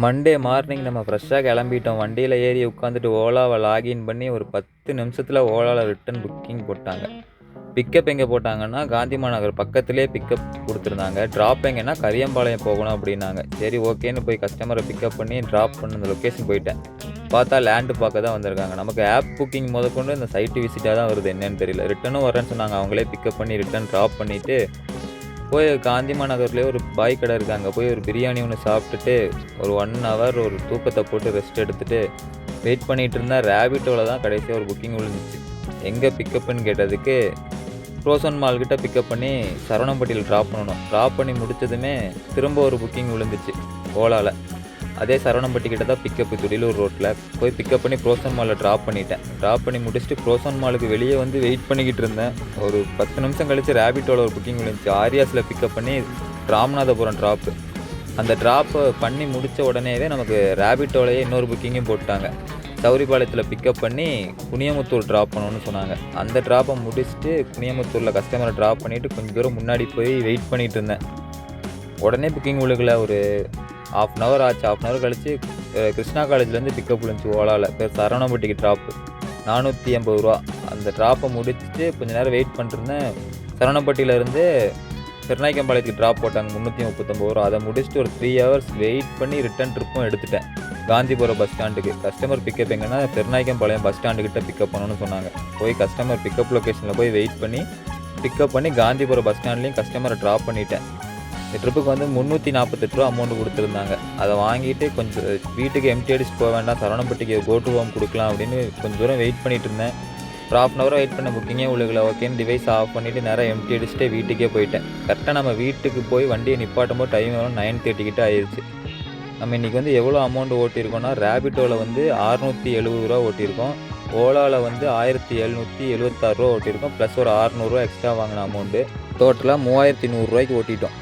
Monday morning நம்ம ஃப்ரெஷ்ஷாக கிளம்பிட்டோம். வண்டியில் ஏறி உட்காந்துட்டு ஓலாவை லாகின் பண்ணி ஒரு 10 நிமிஷத்தில் ஓலாவில் ரிட்டன் புக்கிங் போட்டாங்க. பிக்கப் எங்கே போட்டாங்கன்னா காந்தி மாநகர் பக்கத்துலேயே பிக்கப் கொடுத்துருந்தாங்க. ட்ராப் எங்கன்னா கரியம்பாளையம் போகணும் அப்படின்னாங்க. சரி ஓகேன்னு போய் கஸ்டமரை பிக்கப் பண்ணி ட்ராப் பண்ண அந்த லொக்கேஷன் போயிட்டேன். பார்த்தா லேண்டு பார்க்க தான் வந்திருக்காங்க. நமக்கு ஆப் புக்கிங் முதற்கொண்டு இந்த சைட்டு விசிட்டாக தான் வருது, என்னன்னு தெரியல. ரிட்டனும் வரேன்னு சொன்னாங்க. அவங்களே பிக்கப் பண்ணி ரிட்டன் ட்ராப் பண்ணிவிட்டு போய் காந்தி மாநகர்லேயே ஒரு பாய் கடை இருக்குது. அங்கே போய் ஒரு பிரியாணி ஒன்று சாப்பிட்டுட்டு ஒரு 1 ஹவர் ஒரு தூக்கத்தை போட்டு ரெஸ்ட் எடுத்துகிட்டு வெயிட் பண்ணிகிட்டு இருந்தால் ரேபிட்டோவில் தான் கடைசியாக ஒரு புக்கிங் விழுந்துச்சு. எங்கே பிக்கப்புன்னு கேட்டதுக்கு ப்ரோசன் மால்கிட்ட பிக்கப் பண்ணி சரவணம்பட்டியில் ட்ராப் பண்ணணும். ட்ராப் பண்ணி முடித்ததுமே திரும்ப ஒரு புக்கிங் விழுந்துச்சு ஓலாவில். அதே சரவணம்பட்டி கிட்ட தான் பிக்கப்பு, துடிலூர் ரோட்டில். போய் பிக்கப் பண்ணி ப்ரோசன் மாலில் ட்ராப் பண்ணிட்டேன். ட்ராப் பண்ணி முடிச்சுட்டு ப்ரோசன் மாலுக்கு வெளியே வந்து வெயிட் பண்ணிக்கிட்டு இருந்தேன். ஒரு 10 நிமிஷம் கழித்து ரேபிட்டோவில் ஒரு புக்கிங் விழுந்துச்சு. ஆரியாஸில் பிக்கப் பண்ணி ராமநாதபுரம் ட்ராப்பு. அந்த ட்ராப்பை பண்ணி முடித்த உடனேவே நமக்கு ரேபிட்டோலையே இன்னொரு புக்கிங்கும் போட்டாங்க. சௌரிபாளையத்தில் பிக்கப் பண்ணி குனியமுத்தூர் ட்ராப் பண்ணணும்னு சொன்னாங்க. அந்த ட்ராப்பை முடிச்சுட்டு குனியமுத்தூரில் கஸ்டமரை ட்ராப் பண்ணிவிட்டு கொஞ்சம் தூரம் முன்னாடி போய் வெயிட் பண்ணிகிட்டு இருந்தேன். உடனே புக்கிங் விழுகல. ஒரு 1/2 ஹவர் ஆச்சு. 1/2 ஹவர் கழித்து கிருஷ்ணா காலேஜ்லேருந்து பிக்கப் விழுந்துச்சு ஓலாவில். பேர் சரவணம்பட்டிக்கு ட்ராப்பு, 480 ரூபா. அந்த ட்ராப்பை முடிச்சுட்டு கொஞ்சம் நேரம் வெயிட் பண்ணிருந்தேன். சரவணம்பட்டியிலேருந்து திருநாய்க்கம்பாளையத்துக்கு ட்ராப் போட்டாங்க, 339 ரூபா. அதை முடிச்சுட்டு ஒரு 3 ஹவர்ஸ் வெயிட் பண்ணி ரிட்டன் ட்ரிப்பும் எடுத்துட்டேன் காந்திபுரம் பஸ் ஸ்டாண்டுக்கு. கஸ்டமர் பிக்கப் எங்கன்னா திருநாய்க்கம்பாளையம் பஸ் ஸ்டாண்டுக்கிட்ட பிக்கப் பண்ணணும்னு சொன்னாங்க. போய் கஸ்டமர் பிக்கப் லொக்கேஷனில் போய் வெயிட் பண்ணி பிக்கப் பண்ணி காந்திபுரம் பஸ் ஸ்டாண்ட்லேயும் கஸ்டமரை ட்ராப் பண்ணிட்டேன். இந்த ட்ரிப்புக்கு வந்து 348 ரூபா அமௌண்ட் கொடுத்துருந்தாங்க. அதை வாங்கிட்டு கொஞ்சம் வீட்டுக்கு எம்டி அடிச்சுட்டு போக வேண்டாம், சரவணம்பட்டிக்கு கோ டு ஹோம் கொடுக்கலாம் அப்படின்னு கொஞ்சம் தூரம் வெயிட் பண்ணிட்டு இருந்தேன். ஒரு 1/2 ஹவர் வெயிட் பண்ண புக்கிங்கே உழுகல. ஓகேன்னு டிவைஸ் ஆஃப் பண்ணிவிட்டு நேராக எம்டி அடிச்சுட்டு வீட்டுக்கே போயிட்டேன். கரெக்டாக நம்ம வீட்டுக்கு போய் வண்டியை நிப்பாட்டும் போது டைம் வரும் 9:30 கிட்ட ஆயிடுச்சு. நம்ம இன்றைக்கி வந்து எவ்வளோ அமௌண்ட் ஓட்டியிருக்கோம்னா, ரேபிட்டோவில் வந்து 670 ரூபா ஓட்டியிருக்கோம். ஓலாவில் வந்து 1776 ரூபா ஓட்டியிருக்கோம். ப்ளஸ் ஒரு 600 ரூபா எக்ஸ்ட்ரா வாங்கின அமௌண்ட்டு. டோட்டலாக 3100 ரூபாய்க்கு ஓட்டிட்டோம்.